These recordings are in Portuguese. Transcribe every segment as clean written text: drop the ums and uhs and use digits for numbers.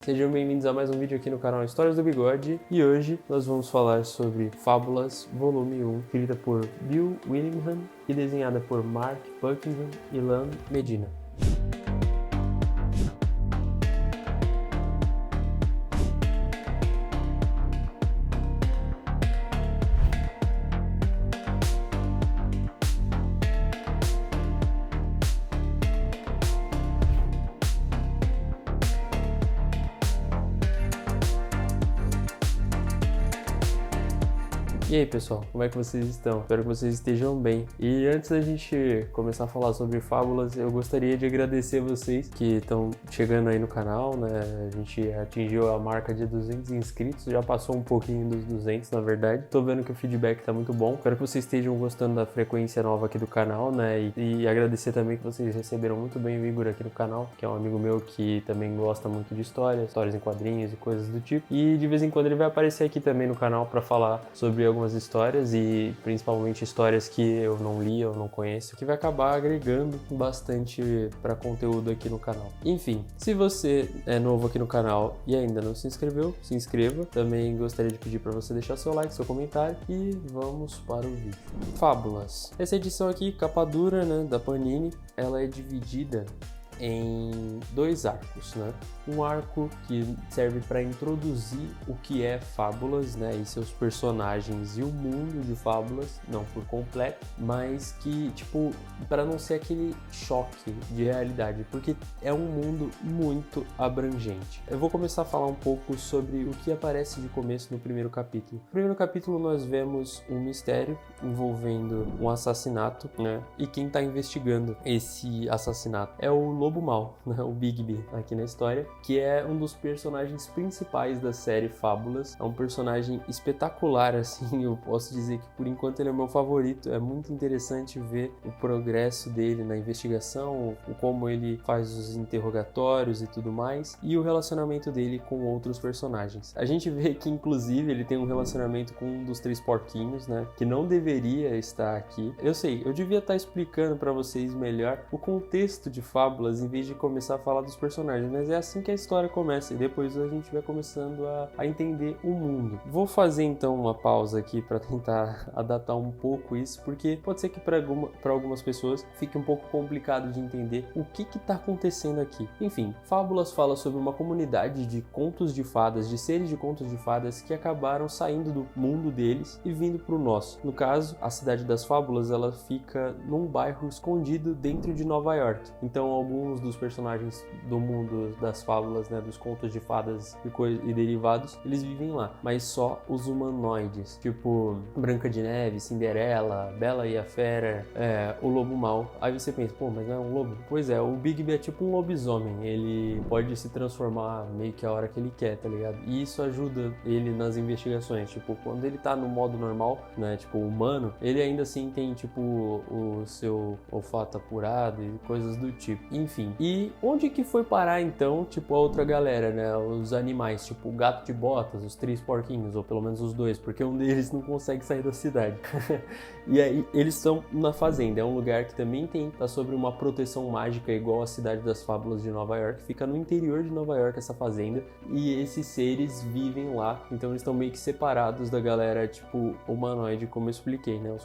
Sejam bem-vindos a mais um vídeo aqui no canal Histórias do Bigode e hoje nós vamos falar sobre Fábulas Volume 1, escrita por Bill Willingham e desenhada por Mark Buckingham e Lan Medina. E aí pessoal, como é que vocês estão? Espero que vocês estejam bem. E antes da gente começar a falar sobre fábulas, eu gostaria de agradecer vocês que estão chegando aí no canal, né? A gente atingiu a marca de 200 inscritos, já passou um pouquinho dos 200 na verdade. Tô vendo que o feedback tá muito bom. Espero que vocês estejam gostando da frequência nova aqui do canal, né? E agradecer também que vocês receberam muito bem o Igor aqui no canal, que é um amigo meu que também gosta muito de histórias em quadrinhos e coisas do tipo. E de vez em quando ele vai aparecer aqui também no canal para falar sobre algumas histórias e principalmente histórias que eu não li, eu não conheço, que vai acabar agregando bastante para conteúdo aqui no canal. Enfim, se você é novo aqui no canal e ainda não se inscreveu, se inscreva. Também gostaria de pedir para você deixar seu like, seu comentário e vamos para o vídeo. Fábulas. Essa edição aqui, capa dura, né, da Panini, ela é dividida em dois arcos, né? Um arco que serve para introduzir o que é Fábulas, né, e seus personagens e o mundo de Fábulas, não por completo, mas que, tipo, para não ser aquele choque de realidade, porque é um mundo muito abrangente. Eu vou começar a falar um pouco sobre o que aparece de começo no primeiro capítulo. No primeiro capítulo nós vemos um mistério envolvendo um assassinato, né? E quem está investigando esse assassinato é o Lobo Mau, né? O Bigby aqui na história, que é um dos personagens principais da série Fábulas. É um personagem espetacular, assim, eu posso dizer que por enquanto ele é o meu favorito. É muito interessante ver o progresso dele na investigação, o como ele faz os interrogatórios e tudo mais, e o relacionamento dele com outros personagens. A gente vê que inclusive ele tem um relacionamento com um dos três porquinhos, né, que não deveria estar aqui. Eu sei, eu devia estar explicando para vocês melhor o contexto de Fábulas em vez de começar a falar dos personagens, mas é assim que a história começa e depois a gente vai começando a entender o mundo. Vou fazer então uma pausa aqui para tentar adaptar um pouco isso, porque pode ser que para algumas pessoas fique um pouco complicado de entender o que está acontecendo aqui. Enfim, Fábulas fala sobre uma comunidade de contos de fadas, de seres de contos de fadas que acabaram saindo do mundo deles e vindo para o nosso. No caso, a cidade das Fábulas, ela fica num bairro escondido dentro de Nova York. Então alguns dos personagens do mundo das fábulas, né, dos contos de fadas e derivados, eles vivem lá, mas só os humanoides, tipo Branca de Neve, Cinderela, Bela e a Fera, o Lobo Mau. Aí você pensa, pô, mas não é um lobo? Pois é, o Bigby é tipo um lobisomem, ele pode se transformar meio que a hora que ele quer, tá ligado? E isso ajuda ele nas investigações, tipo, quando ele tá no modo normal, né, tipo humano, ele ainda assim tem tipo o seu olfato apurado e coisas do tipo. Enfim, e onde que foi parar então, tipo, a outra galera, né, os animais, tipo o Gato de Botas, os três porquinhos, ou pelo menos os dois, porque um deles não consegue sair da cidade. E aí eles estão na fazenda, é um lugar que também tá sobre uma proteção mágica igual a Cidade das Fábulas de Nova York, fica no interior de Nova York essa fazenda, e esses seres vivem lá, então eles estão meio que separados da galera, tipo, humanoide, como eu expliquei, né,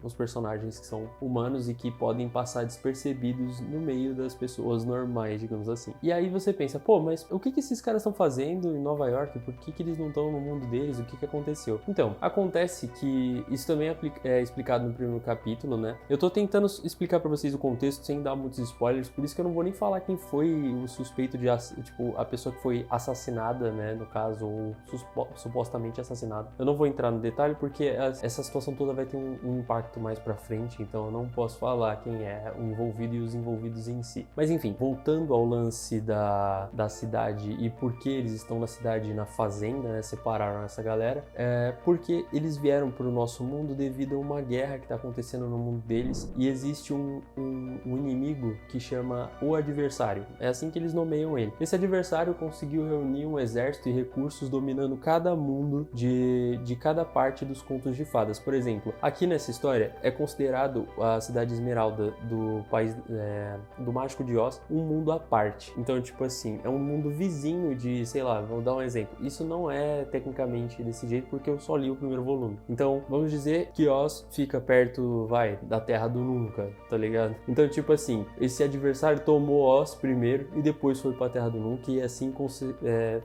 os personagens que são humanos e que podem passar despercebidos no meio das pessoas normais, digamos assim. E aí você pensa, pô, mas o que esses caras estão fazendo em Nova York? Por que eles não estão no mundo deles? O que aconteceu? Então, acontece que isso também é explicado no primeiro capítulo, né? Eu tô tentando explicar pra vocês o contexto sem dar muitos spoilers, por isso que eu não vou nem falar quem foi o suspeito de, tipo, a pessoa que foi assassinada, né, no caso, ou supostamente assassinada. Eu não vou entrar no detalhe porque essa situação toda vai ter um impacto mais pra frente, então eu não posso falar quem é o envolvido e os envolvidos em si. Mas enfim, voltando ao lance da cidade e por que eles estão na cidade e na fazenda, né, separaram essa galera, porque eles vieram para o nosso mundo devido a uma guerra que está acontecendo no mundo deles e existe um inimigo que chama o Adversário. É assim que eles nomeiam ele. Esse adversário conseguiu reunir um exército e recursos dominando cada mundo de cada parte dos contos de fadas. Por exemplo, aqui nessa história é considerado a cidade Esmeralda do país do Mágico de Oz um mundo à parte. Então, tipo assim, é um mundo vizinho de, sei lá, vou dar um exemplo. Isso não é tecnicamente desse jeito porque eu só li o primeiro volume. Então, vamos dizer que Oz fica perto, da Terra do Nunca, tá ligado? Então, tipo assim, esse adversário tomou Oz primeiro e depois foi pra Terra do Nunca e assim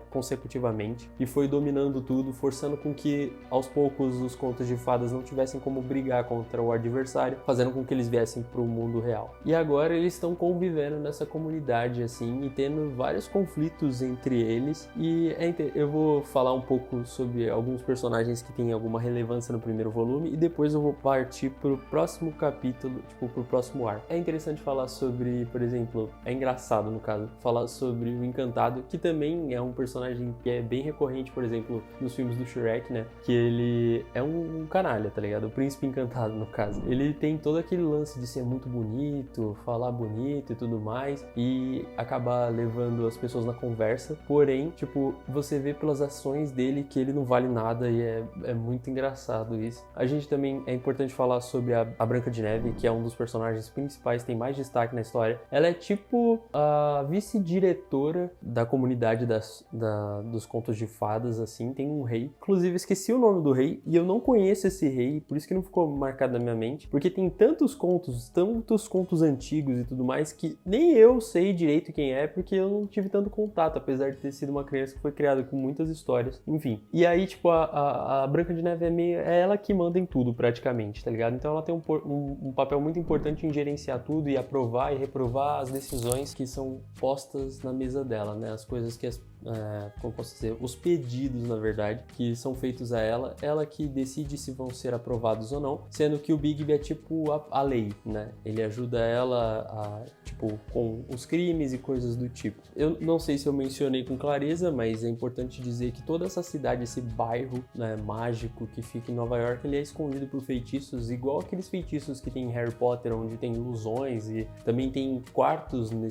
consecutivamente. E foi dominando tudo, forçando com que aos poucos os contos de fadas não tivessem como brigar contra o adversário, fazendo com que eles viessem pro mundo real. E agora eles estão convivendo nessa comunidade assim e tendo vários conflitos entre eles. E eu vou falar um pouco sobre alguns personagens que têm alguma relevância no primeiro volume e depois eu vou partir pro próximo capítulo, pro próximo arco. É interessante falar sobre, por exemplo, é engraçado no caso, falar sobre o Encantado, que também é um personagem que é bem recorrente, por exemplo, nos filmes do Shrek, né? Que ele é um canalha, tá ligado? O Príncipe Encantado, no caso. Ele tem todo aquele lance de ser muito bonito, falar bonito e tudo mais, e acabar levando as pessoas na conversa. Porém, tipo, você vê pelas ações dele que ele não vale nada e é muito engraçado isso. A gente também é importante falar sobre a Branca de Neve, que é um dos personagens principais, tem mais destaque na história. Ela é tipo a vice-diretora da comunidade dos contos de fadas, assim, tem um rei. Inclusive, esqueci o nome do rei e eu não conheço esse rei, por isso que não ficou marcado na minha mente, porque tem tantos contos antigos e tudo mais que nem eu sei direito quem é, porque eu não tive tanto contato, apesar de ter sido uma criança que foi criada com muitas histórias, enfim. E aí, tipo, a Branca de Neve é ela que manda em tudo, praticamente, tá ligado? Então ela tem um papel muito importante em gerenciar tudo e aprovar e reprovar as decisões que são postas na mesa dela, né? As coisas que como posso dizer, os pedidos, na verdade, que são feitos a ela que decide se vão ser aprovados ou não, sendo que o Bigby é tipo a lei, né? Ele ajuda ela com os crimes e coisas do tipo. Eu não sei se eu mencionei com clareza, mas é importante dizer que toda essa cidade, esse bairro, né, mágico que fica em Nova York, ele é escondido por feitiços, igual aqueles feitiços que tem em Harry Potter, onde tem ilusões e também tem quartos em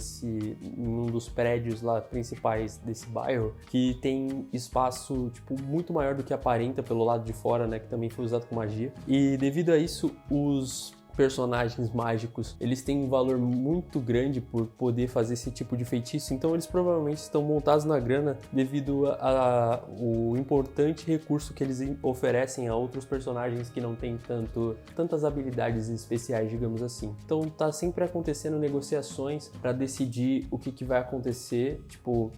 um dos prédios lá principais desse bairro, que tem espaço, tipo, muito maior do que aparenta pelo lado de fora, né, que também foi usado com magia. E devido a isso, os personagens mágicos, eles têm um valor muito grande por poder fazer esse tipo de feitiço, então eles provavelmente estão montados na grana devido o importante recurso que eles oferecem a outros personagens que não têm tantas habilidades especiais, digamos assim. Então tá sempre acontecendo negociações para decidir o que vai acontecer, tipo,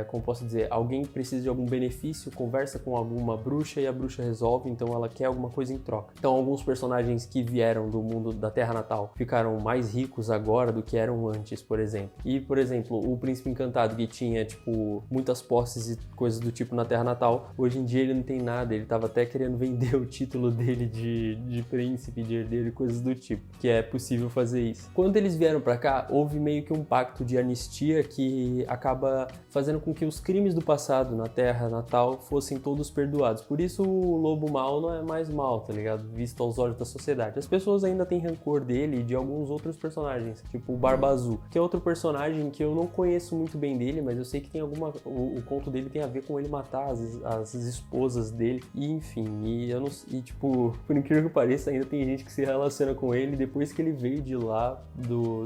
como posso dizer, alguém precisa de algum benefício, conversa com alguma bruxa e a bruxa resolve, então ela quer alguma coisa em troca. Então alguns personagens que vieram do mundo da Terra Natal ficaram mais ricos agora do que eram antes, por exemplo. E, por exemplo, o Príncipe Encantado, que tinha, tipo, muitas posses e coisas do tipo na Terra Natal, hoje em dia ele não tem nada, ele tava até querendo vender o título dele de príncipe, de herdeiro e coisas do tipo, que é possível fazer isso. Quando eles vieram pra cá, houve meio que um pacto de anistia que acaba fazendo com que os crimes do passado na Terra Natal fossem todos perdoados. Por isso o lobo mau não é mais mau, tá ligado? Visto aos olhos da sociedade. As pessoas ainda têm rancor dele e de alguns outros personagens, tipo o Barba Azul, que é outro personagem que eu não conheço muito bem dele, mas eu sei que tem o conto dele tem a ver com ele matar as esposas dele, e enfim, tipo, por incrível que pareça, ainda tem gente que se relaciona com ele depois que ele veio de lá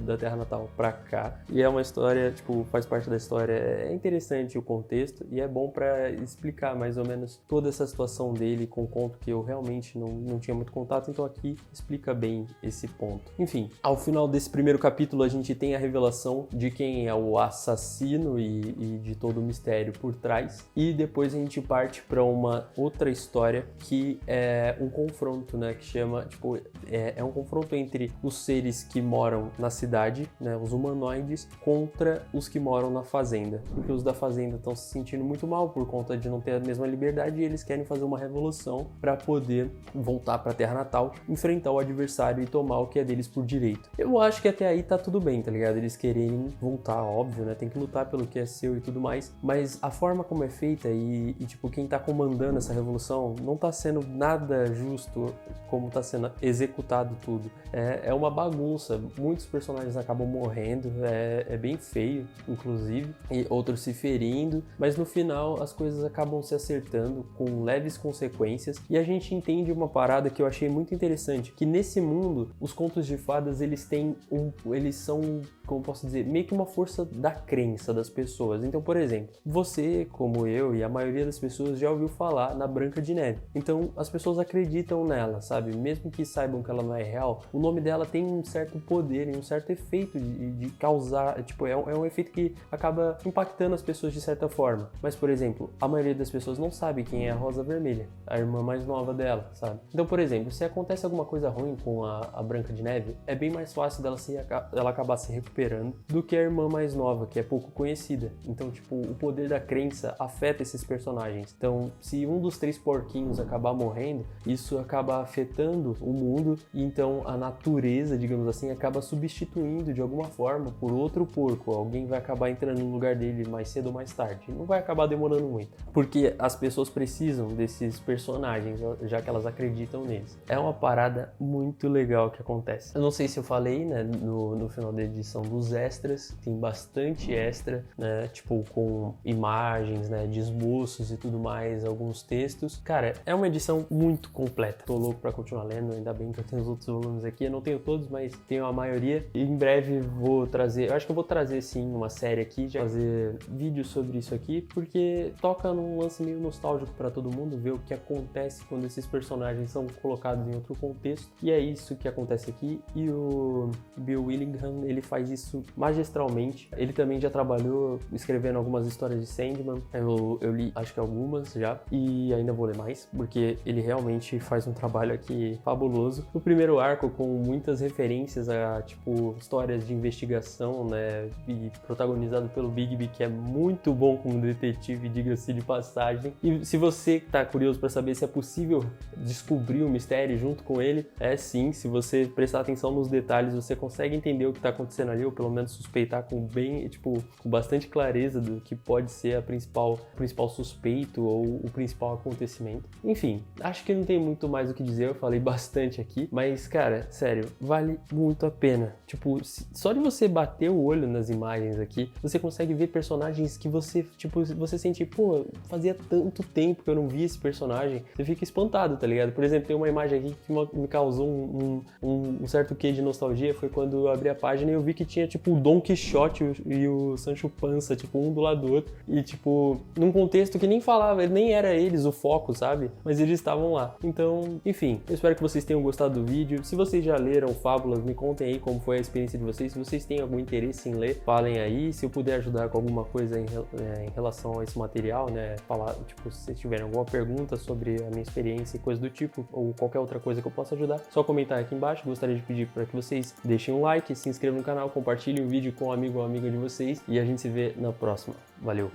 da Terra Natal pra cá, e é uma história, tipo, faz parte da história, é interessante o contexto, e é bom pra explicar mais ou menos toda essa situação dele com o conto que eu realmente não tinha muito contato, então aqui explica bem esse ponto. Enfim, ao final desse primeiro capítulo a gente tem a revelação de quem é o assassino e de todo o mistério por trás, e depois a gente parte para uma outra história que é um confronto, né, que chama, tipo, é um confronto entre os seres que moram na cidade, né, os humanoides, contra os que moram na fazenda, porque os da fazenda estão se sentindo muito mal por conta de não ter a mesma liberdade e eles querem fazer uma revolução para poder voltar para a Terra Natal, enfrentar o adversário e tomar o que é deles por direito. Eu acho que até aí tá tudo bem, tá ligado? Eles quererem voltar, óbvio, né? Tem que lutar pelo que é seu e tudo mais, mas a forma como é feita e tipo, quem tá comandando essa revolução não tá sendo nada justo como tá sendo executado tudo. É uma bagunça, muitos personagens acabam morrendo, é bem feio, inclusive, e outros se ferindo, mas no final as coisas acabam se acertando com leves consequências, e a gente entende uma parada que eu achei muito interessante, que nesse mundo fundo, os contos de fadas, eles são, como eu posso dizer, meio que uma força da crença das pessoas. Então, por exemplo, você, como eu e a maioria das pessoas já ouviu falar na Branca de Neve. Então, as pessoas acreditam nela, sabe? Mesmo que saibam que ela não é real, o nome dela tem um certo poder e um certo efeito de causar, tipo, é um efeito que acaba impactando as pessoas de certa forma. Mas, por exemplo, a maioria das pessoas não sabe quem é a Rosa Vermelha, a irmã mais nova dela, sabe? Então, por exemplo, se acontece alguma coisa ruim com a Branca de Neve, é bem mais fácil ela acabar se recuperando do que a irmã mais nova, que é pouco conhecida. Então, tipo, o poder da crença afeta esses personagens. Então, se um dos 3 porquinhos acabar morrendo, isso acaba afetando o mundo e então a natureza, digamos assim, acaba substituindo de alguma forma por outro porco. Alguém vai acabar entrando no lugar dele mais cedo ou mais tarde. Não vai acabar demorando muito, porque as pessoas precisam desses personagens, já que elas acreditam neles. É uma parada muito legal que acontece. Eu não sei se eu falei, né, no final da edição dos extras, tem bastante extra, né, tipo com imagens, né, de esboços e tudo mais, alguns textos. Cara, é uma edição muito completa. Tô louco pra continuar lendo, ainda bem que eu tenho os outros volumes aqui. Eu não tenho todos, mas tenho a maioria. E em breve vou trazer, eu acho que eu vou trazer sim uma série aqui, já fazer vídeos sobre isso aqui, porque toca num lance meio nostálgico pra todo mundo, ver o que acontece quando esses personagens são colocados em outro contexto. E é isso que acontece aqui. E o Bill Willingham, ele faz isso magistralmente. Ele também já trabalhou escrevendo algumas histórias de Sandman. Eu li, acho que algumas já, e ainda vou ler mais, porque ele realmente faz um trabalho aqui fabuloso. No primeiro arco, com muitas referências a, tipo, histórias de investigação, né, e protagonizado pelo Bigby, que é muito bom como detetive, diga-se de passagem. E se você tá curioso para saber se é possível descobrir o mistério junto com ele, é sim. Se você prestar atenção nos detalhes, você consegue entender o que tá acontecendo ali, ou pelo menos suspeitar com bastante clareza do que pode ser o principal suspeito ou o principal acontecimento. Enfim, acho que não tem muito mais o que dizer, eu falei bastante aqui, mas, cara, sério, vale muito a pena. Tipo, só de você bater o olho nas imagens aqui, você consegue ver personagens que você, tipo, você sente, pô, fazia tanto tempo que eu não vi esse personagem. Você fica espantado, tá ligado? Por exemplo, tem uma imagem aqui que me causou um certo quê de nostalgia, foi quando eu abri a página e eu vi que tinha, tipo, o Don Quixote e o Sancho Panza, tipo, um do lado do outro, e, tipo, num contexto que nem falava, nem era eles o foco, sabe? Mas eles estavam lá. Então, enfim, eu espero que vocês tenham gostado do vídeo. Se vocês já leram Fábulas, me contem aí como foi a experiência de vocês. Se vocês têm algum interesse em ler, falem aí. Se eu puder ajudar com alguma coisa em relação a esse material, né? Falar, tipo, se vocês tiverem alguma pergunta sobre a minha experiência e coisa do tipo, ou qualquer outra coisa que eu possa ajudar, só comentar aqui embaixo. Gostaria de pedir para que vocês deixem um like, se inscrevam no canal, compartilhem o vídeo com um amigo ou amiga de vocês e a gente se vê na próxima. Valeu!